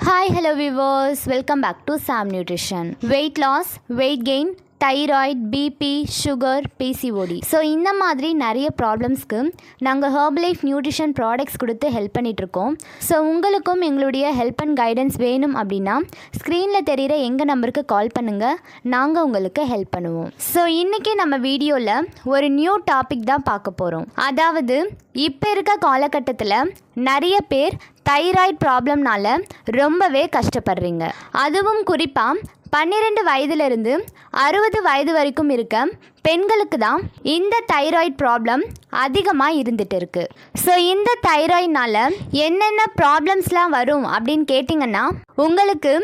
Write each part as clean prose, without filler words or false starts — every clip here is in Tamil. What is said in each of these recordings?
Hi, hello viewers. Welcome back to Sam Nutrition. Weight loss, weight gain, thyroid, BP, sugar, PCOD. So இந்த மாதிரி நிறைய ப்ராப்ளம்ஸ்க்கு நாங்கள் ஹெர்பலைஃப் நியூட்ரிஷன் ப்ராடக்ட்ஸ் கொடுத்து ஹெல்ப் பண்ணிகிட்ருக்கோம். ஸோ உங்களுக்கும் எங்களுடைய ஹெல்ப் அண்ட் கைடன்ஸ் வேணும் அப்படின்னா ஸ்க்ரீனில் தெரிகிற எங்கள் நம்பருக்கு கால் பண்ணுங்கள், நாங்கள் உங்களுக்கு ஹெல்ப் பண்ணுவோம். ஸோ இன்றைக்கி நம்ம வீடியோவில் ஒரு நியூ டாபிக் தான் பார்க்க போகிறோம். அதாவது இப்போ இருக்க காலகட்டத்தில் நிறைய பேர் தைராய்டு ப்ராப்ளம்னால ரொம்பவே கஷ்டப்படுறீங்க. அதுவும் குறிப்பாக 12 வயதிலிருந்து 60 வயது வரைக்கும் இருக்க பெண்களுக்கு தான் இந்த தைராய்டு ப்ராப்ளம் அதிகமாக இருந்துகிட்டு இருக்குது. ஸோ இந்த தைராய்டுனால என்னென்ன ப்ராப்ளம்ஸ்லாம் வரும் அப்படின்னு கேட்டிங்கன்னா, உங்களுக்கு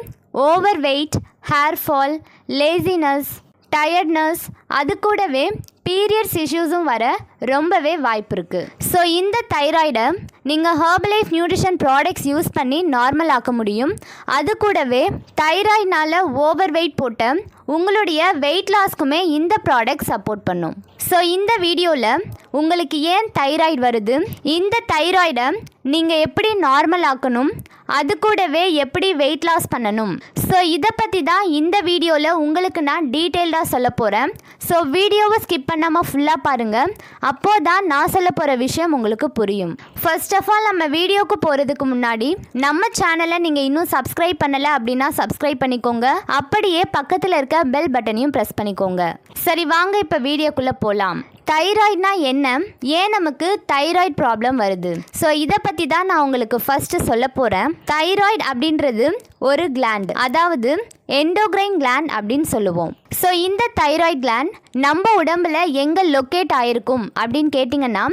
over weight, hair fall, laziness, tiredness, அது கூடவே பீரியட்ஸ் இஷ்யூஸும் வர ரொம்பவே வாய்ப்பு இருக்குது. ஸோ இந்த தைராய்டை நீங்கள் ஹெர்பலைஃப் நியூட்ரிஷன் ப்ராடக்ட்ஸ் யூஸ் பண்ணி நார்மல் ஆக்க முடியும். அது கூடவே தைராய்டுனால் ஓவர் வெயிட் போட்ட உங்களுடைய வெயிட் லாஸ்க்குமே இந்த ப்ராடக்ட் சப்போர்ட் பண்ணும். ஸோ இந்த வீடியோவில் உங்களுக்கு ஏன் தைராய்டு வருது, இந்த தைராய்டை நீங்கள் எப்படி நார்மல் ஆக்கணும், அது கூடவே எப்படி வெயிட் லாஸ் பண்ணணும், ஸோ இதை பற்றி தான் இந்த வீடியோவில் உங்களுக்கு நான் டீட்டெயில்டாக சொல்ல போகிறேன். ஸோ வீடியோவை ஸ்கிப் பண்ணாமல் ஃபுல்லாக பாருங்கள், அப்போது தான் நான் சொல்ல போகிற விஷயம் உங்களுக்கு புரியும். ஃபர்ஸ்ட் ஆஃப் ஆல், நம்ம வீடியோவுக்கு போகிறதுக்கு முன்னாடி நம்ம சேனலை நீங்கள் இன்னும் சப்ஸ்கிரைப் பண்ணலை அப்படின்னா சப்ஸ்கிரைப் பண்ணிக்கோங்க. அப்படியே பக்கத்தில் இருக்க பெல் பட்டனையும் ப்ரெஸ் பண்ணிக்கோங்க. சரி, வாங்க இப்போ வீடியோக்குள்ளே போகலாம். தைராய்டுனா என்ன, ஏன் நமக்கு தைராய்டு ப்ராப்ளம் வருது, ஸோ இதை பற்றி தான் நான் உங்களுக்கு ஃபர்ஸ்ட்டு சொல்ல போகிறேன். தைராய்டு அப்படின்றது ஒரு கிளாண்ட், அதாவது எண்டோக்ரைன் கிளாண்ட் அப்படின்னு சொல்லுவோம். ஸோ இந்த தைராய்டு கிளாண்ட் நம்ம உடம்புல எங்கே லொக்கேட் ஆகிருக்கும் அப்படின்னு கேட்டிங்கன்னா,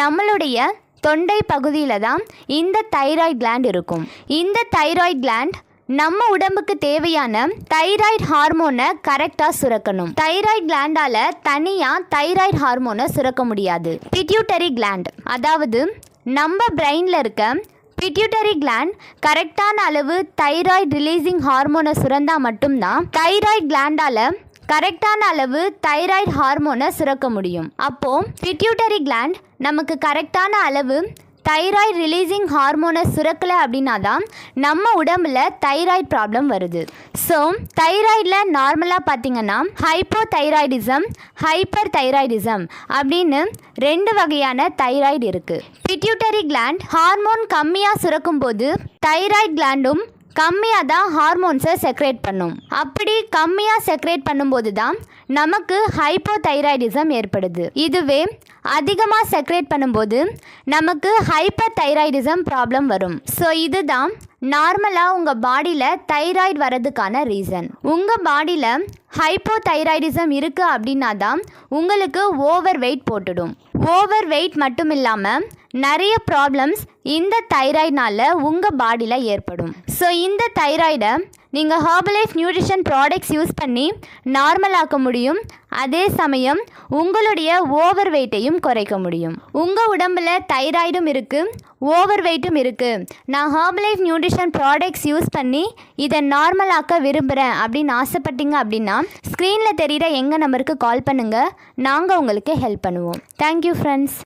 நம்மளுடைய தொண்டை பகுதியில் தான் இந்த தைராய்டு கிளாண்ட் இருக்கும். இந்த தைராய்டு கிளாண்ட் நம்ம உடம்புக்கு தேவையான தைராய்டு ஹார்மோனை கரெக்டாக சுரக்கணும். தைராய்டு கிளாண்டால் தனியாக தைராய்டு ஹார்மோனை சுரக்க முடியாது. பிட்யூட்டரி கிளாண்ட், அதாவது நம்ம பிரெயினில் இருக்க பிட்யூட்டரி கிளாண்ட் கரெக்டான அளவு தைராய்டு ரிலீசிங் ஹார்மோனை சுரந்தால் மட்டும்தான் தைராய்டு கிளாண்டால் கரெக்டான அளவு தைராய்டு ஹார்மோனை சுரக்க முடியும். அப்போது பிட்யூட்டரி கிளாண்ட் நமக்கு கரெக்டான அளவு தைராய்டு ரிலீசிங் ஹார்மோனை சுரக்கலை அப்படின்னா தான் நம்ம உடம்புல தைராய்டு ப்ராப்ளம் வருது. ஸோ தைராய்டில் நார்மலாக பார்த்திங்கன்னா ஹைப்போதைராய்டிசம், ஹைப்பர் தைராய்டிசம் அப்படின்னு 2 வகையான தைராய்டு இருக்குது. பிட்யூட்டரி கிளாண்ட் ஹார்மோன் கம்மியாக சுரக்கும் போது தைராய்டு கிளாண்டும் கம்மியாக தான் ஹார்மோன்ஸை செக்ரேட் பண்ணும். அப்படி கம்மியாக செக்ரேட் பண்ணும்போது தான் நமக்கு ஹைப்போதைராய்டிசம் ஏற்படுது. இதுவே அதிகமாக செக்ரேட் பண்ணும்போது நமக்கு ஹைப்பர் தைராய்டிசம் ப்ராப்ளம் வரும். ஸோ இதுதான் நார்மலாக உங்கள் பாடியில் தைராய்டு வரதுக்கான ரீசன். உங்கள் பாடியில் ஹைப்போதைராய்டிசம் இருக்குது அப்படின்னா தான் உங்களுக்கு ஓவர் வெயிட் போட்டுடும். ஓவர் வெயிட் மட்டும் இல்லாமல் நிறைய ப்ராப்ளம்ஸ் இந்த தைராய்டுனால உங்கள் பாடியில் ஏற்படும். ஸோ இந்த தைராய்டை நீங்கள் ஹெர்பலைஃப் நியூட்ரிஷன் ப்ராடக்ட்ஸ் யூஸ் பண்ணி நார்மல் ஆக்க முடியும். அதே சமயம் உங்களுடைய ஓவர் வெயிட்டையும் குறைக்க முடியும். உங்கள் உடம்பில் தைராய்டும் இருக்குது, ஓவர் வெயிட்டும் இருக்குது. நான் ஹெர்பலைஃப் நியூட்ரிஷன் ப்ராடக்ட்ஸ் யூஸ் பண்ணி இதை நார்மல் ஆக்க விரும்புகிறேன் அப்படின்னு ஆசைப்பட்டீங்க அப்படின்னா ஸ்க்ரீனில் தெரிகிற எங்கள் நம்பருக்கு கால் பண்ணுங்கள், நாங்கள் உங்களுக்கு ஹெல்ப் பண்ணுவோம். Thank you friends.